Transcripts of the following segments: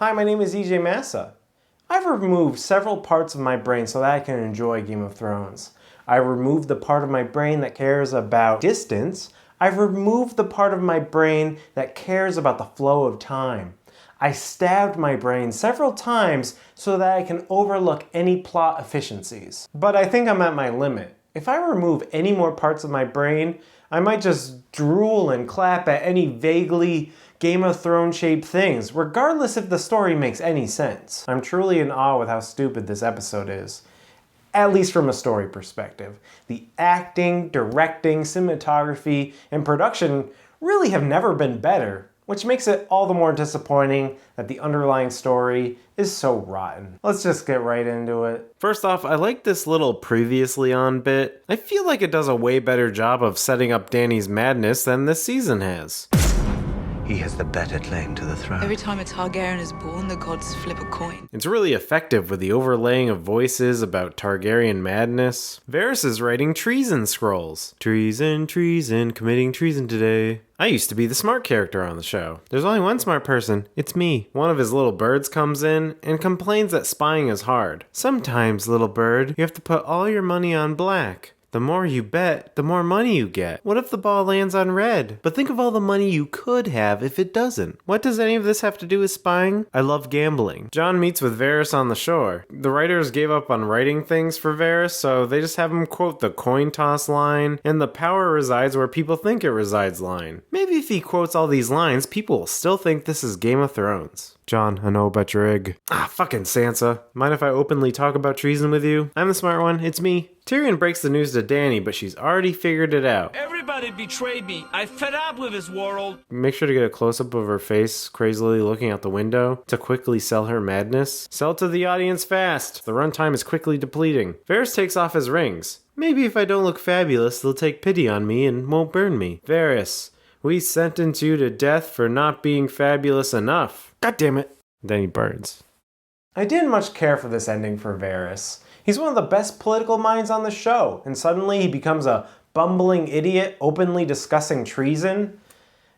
Hi, my name is EJ Massa. I've removed several parts of my brain so that I can enjoy Game of Thrones. I removed the part of my brain that cares about distance. I've removed the part of my brain that cares about the flow of time. I stabbed my brain several times so that I can overlook any plot efficiencies. But I think I'm at my limit. If I remove any more parts of my brain, I might just drool and clap at any vaguely Game of Thrones shaped things, regardless if the story makes any sense. I'm truly in awe with how stupid this episode is. At least from a story perspective. The acting, directing, cinematography, and production really have never been better, which makes it all the more disappointing that the underlying story is so rotten. Let's just get right into it. First off, I like this little previously on bit. I feel like it does a way better job of setting up Dany's madness than this season has. He has the better claim to the throne. Every time a Targaryen is born, the gods flip a coin. It's really effective with the overlaying of voices about Targaryen madness. Varys is writing treason scrolls. Treason, treason, committing treason today. I used to be the smart character on the show. There's only one smart person. It's me. One of his little birds comes in and complains that spying is hard. Sometimes, little bird, you have to put all your money on black. The more you bet, the more money you get. What if the ball lands on red? But think of all the money you could have if it doesn't. What does any of this have to do with spying? I love gambling. Jon meets with Varys on the shore. The writers gave up on writing things for Varys, so they just have him quote the coin toss line and the power resides where people think it resides line. Maybe if he quotes all these lines, people will still think this is Game of Thrones. Jon, I know about your egg. Fucking Sansa. Mind if I openly talk about treason with you? I'm the smart one, it's me. Tyrion breaks the news to Dany, but she's already figured it out. Everybody betrayed me. I fed up with this world. Make sure to get a close-up of her face, crazily looking out the window, to quickly sell her madness. Sell to the audience fast. The runtime is quickly depleting. Varys takes off his rings. Maybe if I don't look fabulous, they'll take pity on me and won't burn me. Varys, we sentence you to death for not being fabulous enough. God damn it. Then he burns. I didn't much care for this ending for Varys. He's one of the best political minds on the show, and suddenly he becomes a bumbling idiot openly discussing treason.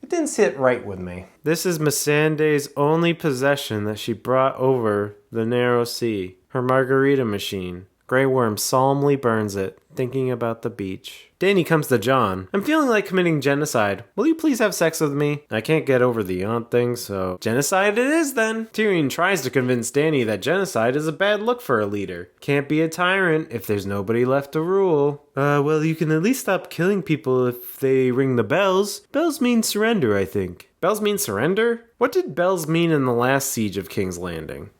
It didn't sit right with me. This is Missandei's only possession that she brought over the narrow sea. Her margarita machine. Grey Worm solemnly burns it, thinking about the beach. Dany comes to Jon. I'm feeling like committing genocide. Will you please have sex with me? I can't get over the aunt thing, so genocide it is then. Tyrion tries to convince Dany that genocide is a bad look for a leader. Can't be a tyrant if there's nobody left to rule. Well, you can at least stop killing people if they ring the bells. Bells mean surrender, I think. Bells mean surrender? What did bells mean in the last siege of King's Landing?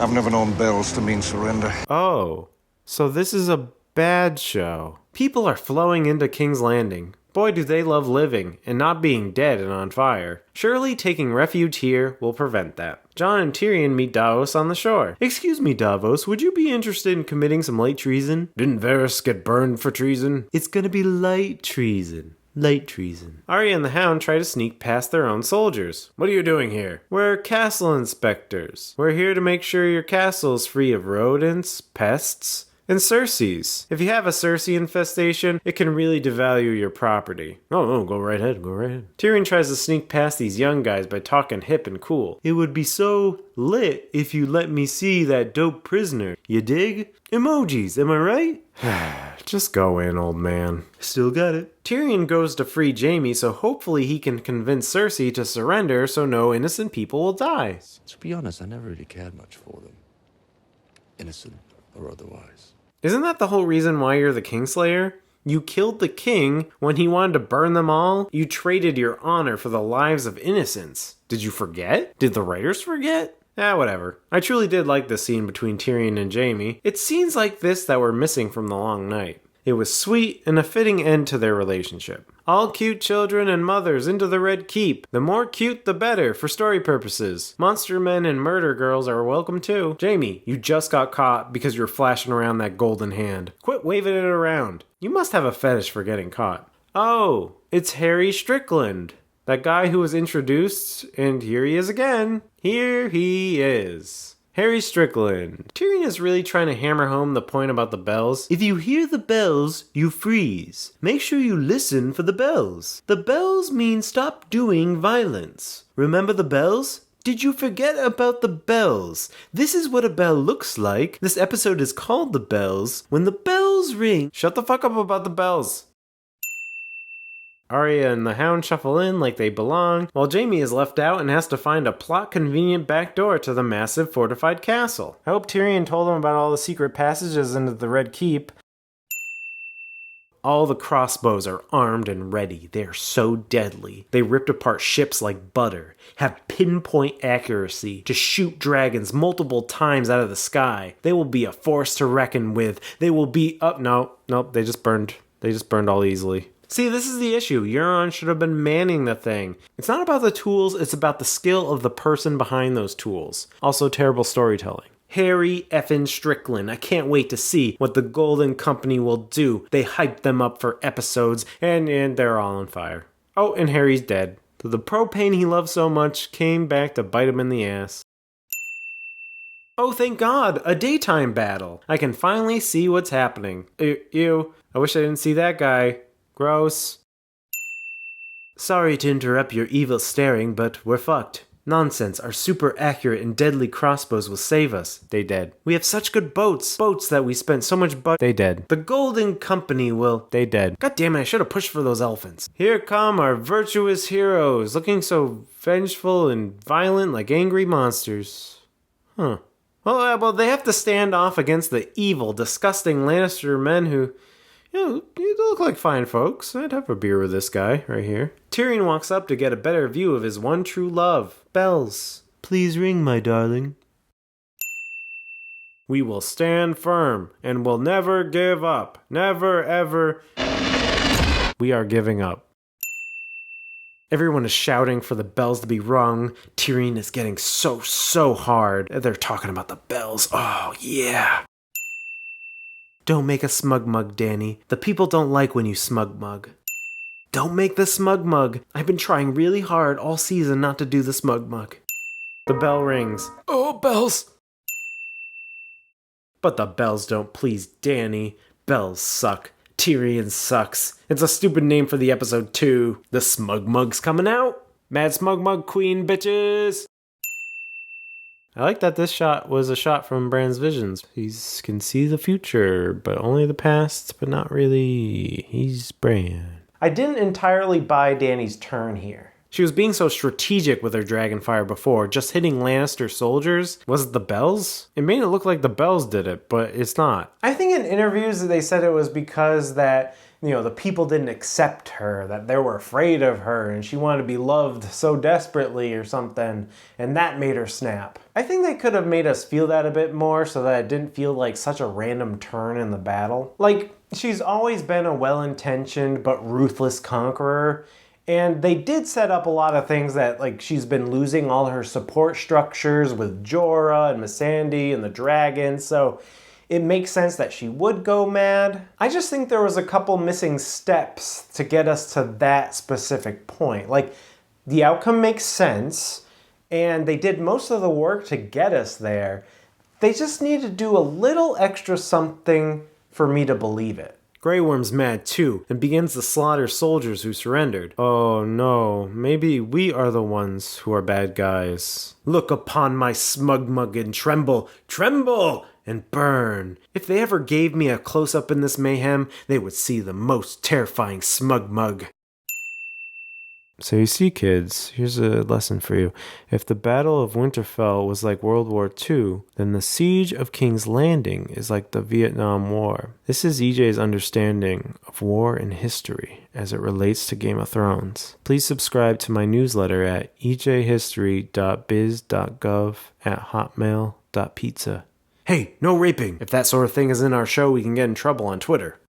I've never known bells to mean surrender. Oh, so this is a bad show. People are flowing into King's Landing. Boy, do they love living and not being dead and on fire. Surely taking refuge here will prevent that. Jon and Tyrion meet Davos on the shore. Excuse me, Davos, would you be interested in committing some light treason? Didn't Varys get burned for treason? It's gonna be light treason. Light treason. Arya and the Hound try to sneak past their own soldiers. What are you doing here? We're castle inspectors. We're here to make sure your castle is free of rodents, pests, and Cersei's. If you have a Cersei infestation, it can really devalue your property. Oh, go right ahead, go right ahead. Tyrion tries to sneak past these young guys by talking hip and cool. It would be so lit if you let me see that dope prisoner. You dig? Emojis, am I right? Just go in, old man. Still got it. Tyrion goes to free Jaime, so hopefully he can convince Cersei to surrender so no innocent people will die. To be honest, I never really cared much for them. Innocent or otherwise. Isn't that the whole reason why you're the Kingslayer? You killed the king when he wanted to burn them all? You traded your honor for the lives of innocents. Did you forget? Did the writers forget? Whatever. I truly did like the scene between Tyrion and Jaime. It's scenes like this that were missing from The Long Night. It was sweet and a fitting end to their relationship. All cute children and mothers into the Red Keep. The more cute, the better, for story purposes. Monster men and murder girls are welcome too. Jaime, you just got caught because you're flashing around that golden hand. Quit waving it around. You must have a fetish for getting caught. Oh, it's Harry Strickland. That guy who was introduced, and here he is again. Here he is. Harry Strickland. Tyrion is really trying to hammer home the point about the bells. If you hear the bells, you freeze. Make sure you listen for the bells. The bells mean stop doing violence. Remember the bells? Did you forget about the bells? This is what a bell looks like. This episode is called The Bells. When the bells ring... Shut the fuck up about the bells. Arya and the Hound shuffle in like they belong, while Jaime is left out and has to find a plot-convenient back door to the massive fortified castle. I hope Tyrion told him about all the secret passages into the Red Keep. All the crossbows are armed and ready. They are so deadly. They ripped apart ships like butter, have pinpoint accuracy to shoot dragons multiple times out of the sky. They will be a force to reckon with. They will be up. No, they just burned. They just burned all easily. See, this is the issue. Euron should have been manning the thing. It's not about the tools, it's about the skill of the person behind those tools. Also, terrible storytelling. Harry effing Strickland. I can't wait to see what the Golden Company will do. They hyped them up for episodes, and they're all on fire. Oh, and Harry's dead. So the propane he loved so much came back to bite him in the ass. Oh, thank God, a daytime battle. I can finally see what's happening. Ew, I wish I didn't see that guy. Gross. Sorry to interrupt your evil staring, but we're fucked. Nonsense, our super accurate and deadly crossbows will save us. They dead. We have such good boats. Boats that we spent so much They dead. The Golden Company will. They dead. God damn it, I should have pushed for those elephants. Here come our virtuous heroes, looking so vengeful and violent like angry monsters. Huh. Well, they have to stand off against the evil, disgusting Lannister men who... You look like fine folks. I'd have a beer with this guy right here. Tyrion walks up to get a better view of his one true love. Bells. Please ring, my darling. We will stand firm and will never give up. Never, ever. We are giving up. Everyone is shouting for the bells to be rung. Tyrion is getting so hard. They're talking about the bells. Oh, yeah. Don't make a smug mug, Dany. The people don't like when you smug mug. Don't make the smug mug. I've been trying really hard all season not to do the smug mug. The bell rings. Oh, bells! But the bells don't please Dany. Bells suck. Tyrion sucks. It's a stupid name for the episode too. The smug mug's coming out. Mad smug mug queen, bitches! I like that this shot was a shot from Bran's visions. He can see the future, but only the past, but not really. He's Bran. I didn't entirely buy Dany's turn here. She was being so strategic with her dragonfire before, just hitting Lannister soldiers. Was it the bells? It made it look like the bells did it, but it's not. I think in interviews they said it was because that, the people didn't accept her, that they were afraid of her, and she wanted to be loved so desperately or something, and that made her snap. I think they could have made us feel that a bit more so that it didn't feel like such a random turn in the battle. Like, she's always been a well-intentioned but ruthless conqueror, and they did set up a lot of things that, like, she's been losing all her support structures with Jorah and Missandei and the dragons, so it makes sense that she would go mad. I just think there was a couple missing steps to get us to that specific point. Like, the outcome makes sense, and they did most of the work to get us there. They just need to do a little extra something for me to believe it. Grey Worm's mad too, and begins to slaughter soldiers who surrendered. Oh no, maybe we are the ones who are bad guys. Look upon my smug mug and tremble, tremble, and burn. If they ever gave me a close-up in this mayhem, they would see the most terrifying smug mug. So you see, kids, here's a lesson for you. If the Battle of Winterfell was like World War II, then the Siege of King's Landing is like the Vietnam War. This is EJ's understanding of war and history as it relates to Game of Thrones. Please subscribe to my newsletter at ejhistory.biz.gov@hotmail.pizza. Hey, no raping! If that sort of thing is in our show, we can get in trouble on Twitter.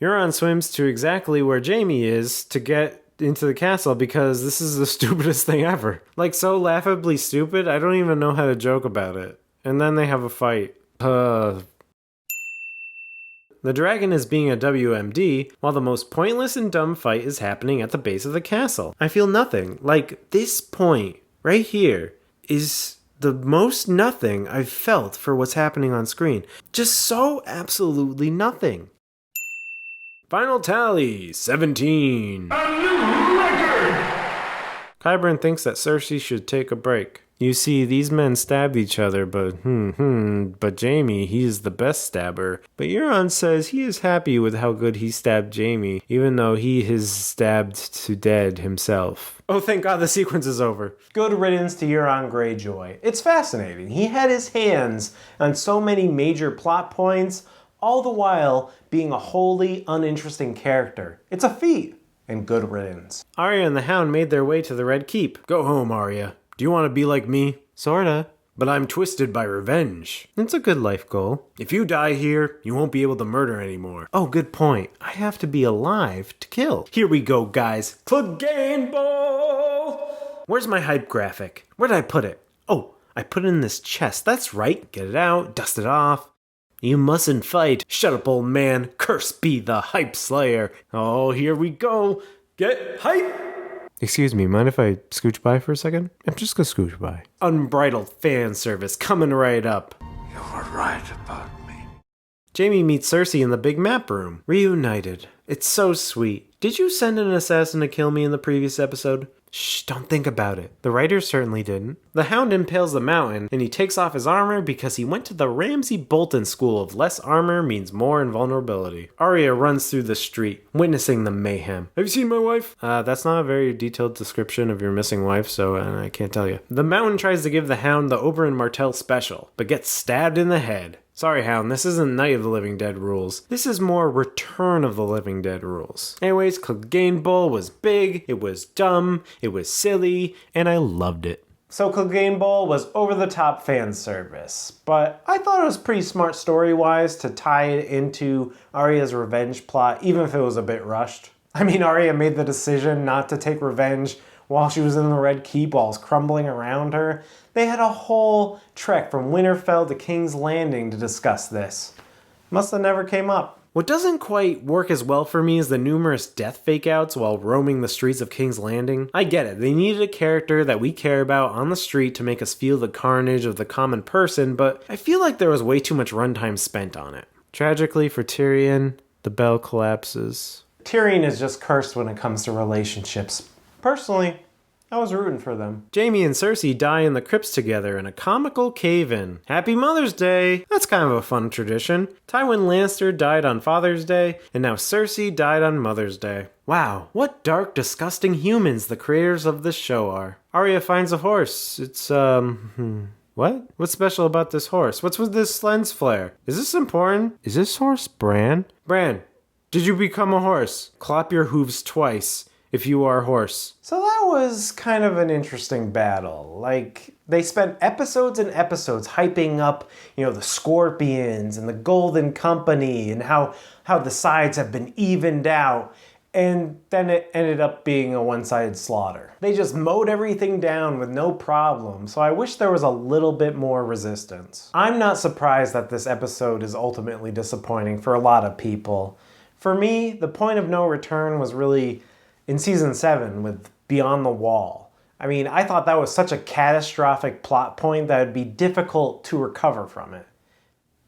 Euron swims to exactly where Jaime is to get into the castle because this is the stupidest thing ever. Like, so laughably stupid, I don't even know how to joke about it. And then they have a fight. The dragon is being a WMD, while the most pointless and dumb fight is happening at the base of the castle. I feel nothing. Like, this point, right here, is the most nothing I've felt for what's happening on screen. Just so absolutely nothing. Final tally, 17. Qyburn thinks that Cersei should take a break. You see, these men stabbed each other, but Jaime, he is the best stabber. But Euron says he is happy with how good he stabbed Jaime, even though he is stabbed to dead himself. Oh, thank God the sequence is over. Good riddance to Euron Greyjoy. It's fascinating. He had his hands on so many major plot points, all the while being a wholly uninteresting character. It's a feat, and good riddance. Arya and the Hound made their way to the Red Keep. Go home, Arya. Do you want to be like me? Sorta. But I'm twisted by revenge. It's a good life goal. If you die here, you won't be able to murder anymore. Oh, good point. I have to be alive to kill. Here we go, guys. Clegane Ball! Where's my hype graphic? Where did I put it? Oh, I put it in this chest. That's right. Get it out. Dust it off. You mustn't fight. Shut up, old man. Curse be the hype slayer. Oh, here we go. Get hype! Excuse me, mind if I scooch by for a second? I'm just gonna scooch by. Unbridled fan service coming right up. You were right about me. Jaime meets Cersei in the big map room. Reunited. It's so sweet. Did you send an assassin to kill me in the previous episode? Shh, don't think about it. The writers certainly didn't. The Hound impales the mountain, and he takes off his armor because he went to the Ramsay Bolton school of less armor means more invulnerability. Arya runs through the street, witnessing the mayhem. Have you seen my wife? That's not a very detailed description of your missing wife, so I can't tell you. The Mountain tries to give the Hound the Oberyn Martell special, but gets stabbed in the head. Sorry, Hound, this isn't Night of the Living Dead rules. This is more Return of the Living Dead rules. Anyways, Clegane Bowl was big, it was dumb, it was silly, and I loved it. So Clegane Bowl was over-the-top fan service, but I thought it was pretty smart story-wise to tie it into Arya's revenge plot, even if it was a bit rushed. I mean, Arya made the decision not to take revenge while she was in the Red Keep, walls crumbling around her. They had a whole trek from Winterfell to King's Landing to discuss this. Must have never came up. What doesn't quite work as well for me is the numerous death fake-outs while roaming the streets of King's Landing. I get it, they needed a character that we care about on the street to make us feel the carnage of the common person, but I feel like there was way too much runtime spent on it. Tragically for Tyrion, the bell collapses. Tyrion is just cursed when it comes to relationships. Personally, I was rooting for them. Jaime and Cersei die in the crypts together in a comical cave-in. Happy Mother's Day! That's kind of a fun tradition. Tywin Lannister died on Father's Day, and now Cersei died on Mother's Day. Wow, what dark, disgusting humans the creators of this show are. Arya finds a horse. It's, what? What's special about this horse? What's with this lens flare? Is this important? Is this horse Bran? Bran, did you become a horse? Clap your hooves twice if you are a horse. So that was kind of an interesting battle. Like, they spent episodes and episodes hyping up, the Scorpions and the Golden Company and how the sides have been evened out. And then it ended up being a one-sided slaughter. They just mowed everything down with no problem, so I wish there was a little bit more resistance. I'm not surprised that this episode is ultimately disappointing for a lot of people. For me, the point of no return was really in season 7 with Beyond the Wall. I mean, I thought that was such a catastrophic plot point that it'd be difficult to recover from it.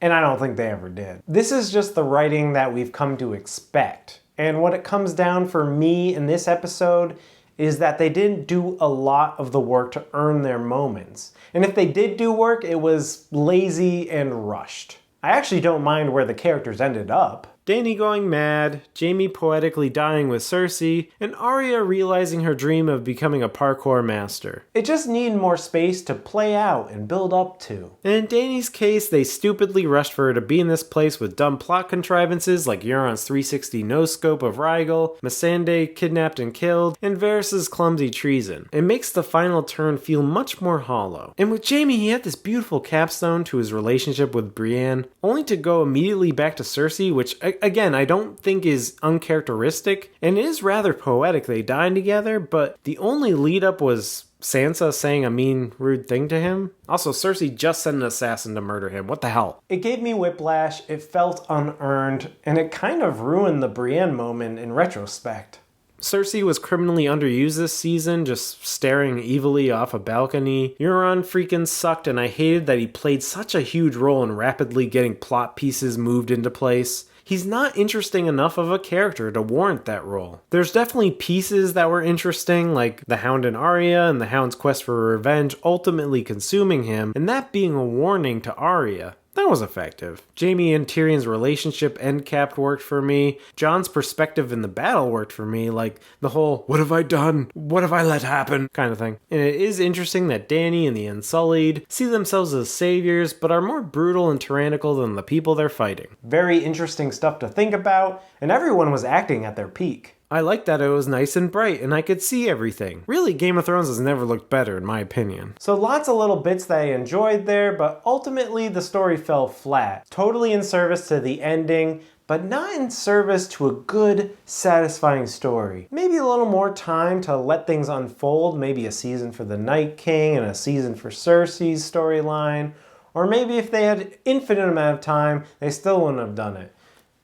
And I don't think they ever did. This is just the writing that we've come to expect. And what it comes down for me in this episode is that they didn't do a lot of the work to earn their moments. And if they did do work, it was lazy and rushed. I actually don't mind where the characters ended up. Dany going mad, Jaime poetically dying with Cersei, and Arya realizing her dream of becoming a parkour master. It just needed more space to play out and build up to. And in Dany's case, they stupidly rushed for her to be in this place with dumb plot contrivances like Euron's 360 no-scope of Rhaegal, Missandei kidnapped and killed, and Varys' clumsy treason. It makes the final turn feel much more hollow. And with Jaime, he had this beautiful capstone to his relationship with Brienne, only to go immediately back to Cersei, which again, I don't think is uncharacteristic, and it is rather poetic they died together, but the only lead up was Sansa saying a mean, rude thing to him? Also, Cersei just sent an assassin to murder him. What the hell? It gave me whiplash, it felt unearned, and it kind of ruined the Brienne moment in retrospect. Cersei was criminally underused this season, just staring evilly off a balcony. Euron freaking sucked, and I hated that he played such a huge role in rapidly getting plot pieces moved into place. He's not interesting enough of a character to warrant that role. There's definitely pieces that were interesting, like the Hound and Arya and the Hound's quest for revenge ultimately consuming him, and that being a warning to Arya. That was effective. Jaime and Tyrion's relationship end capped worked for me. Jon's perspective in the battle worked for me, like the whole, what have I done? What have I let happen? Kind of thing. And it is interesting that Dany and the Unsullied see themselves as saviors, but are more brutal and tyrannical than the people they're fighting. Very interesting stuff to think about, and everyone was acting at their peak. I liked that it was nice and bright and I could see everything. Really, Game of Thrones has never looked better in my opinion. So lots of little bits that I enjoyed there, but ultimately the story fell flat. Totally in service to the ending, but not in service to a good, satisfying story. Maybe a little more time to let things unfold, maybe a season for the Night King and a season for Cersei's storyline, or maybe if they had infinite amount of time, they still wouldn't have done it.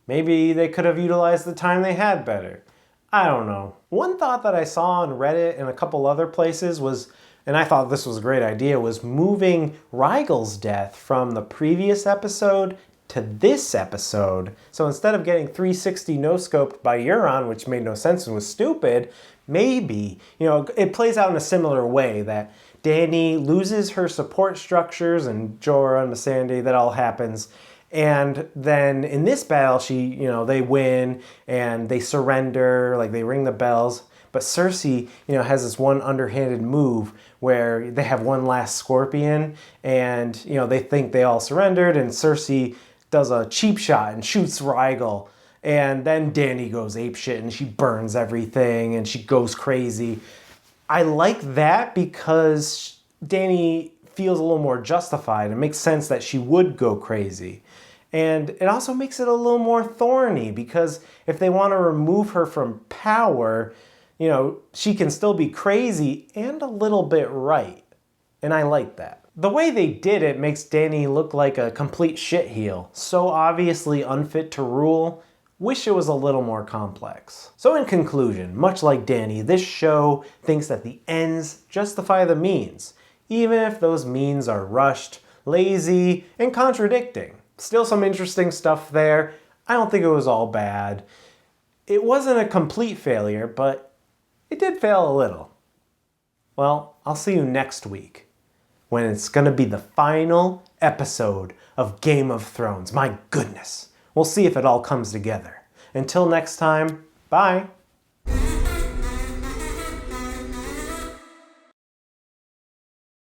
Maybe they could have utilized the time they had better. I don't know. One thought that I saw on Reddit and a couple other places was, and I thought this was a great idea, was moving Rhaegal's death from the previous episode to this episode. So instead of getting 360 no-scoped by Euron, which made no sense and was stupid, maybe, it plays out in a similar way that Dany loses her support structures and Jorah and Missandei, that all happens. And then in this battle, they win and they surrender, like they ring the bells. But Cersei, has this one underhanded move where they have one last scorpion and, they think they all surrendered and Cersei does a cheap shot and shoots Rhaegal. And then Dany goes apeshit and she burns everything and she goes crazy. I like that because Dany feels a little more justified. It makes sense that she would go crazy. And it also makes it a little more thorny because if they want to remove her from power, she can still be crazy and a little bit right. And I like that. The way they did it makes Dany look like a complete shitheel. So obviously unfit to rule. Wish it was a little more complex. So in conclusion, much like Dany, this show thinks that the ends justify the means, even if those means are rushed, lazy, and contradicting. Still some interesting stuff there. I don't think it was all bad. It wasn't a complete failure, but it did fail a little. Well, I'll see you next week when it's going to be the final episode of Game of Thrones. My goodness. We'll see if it all comes together. Until next time, bye.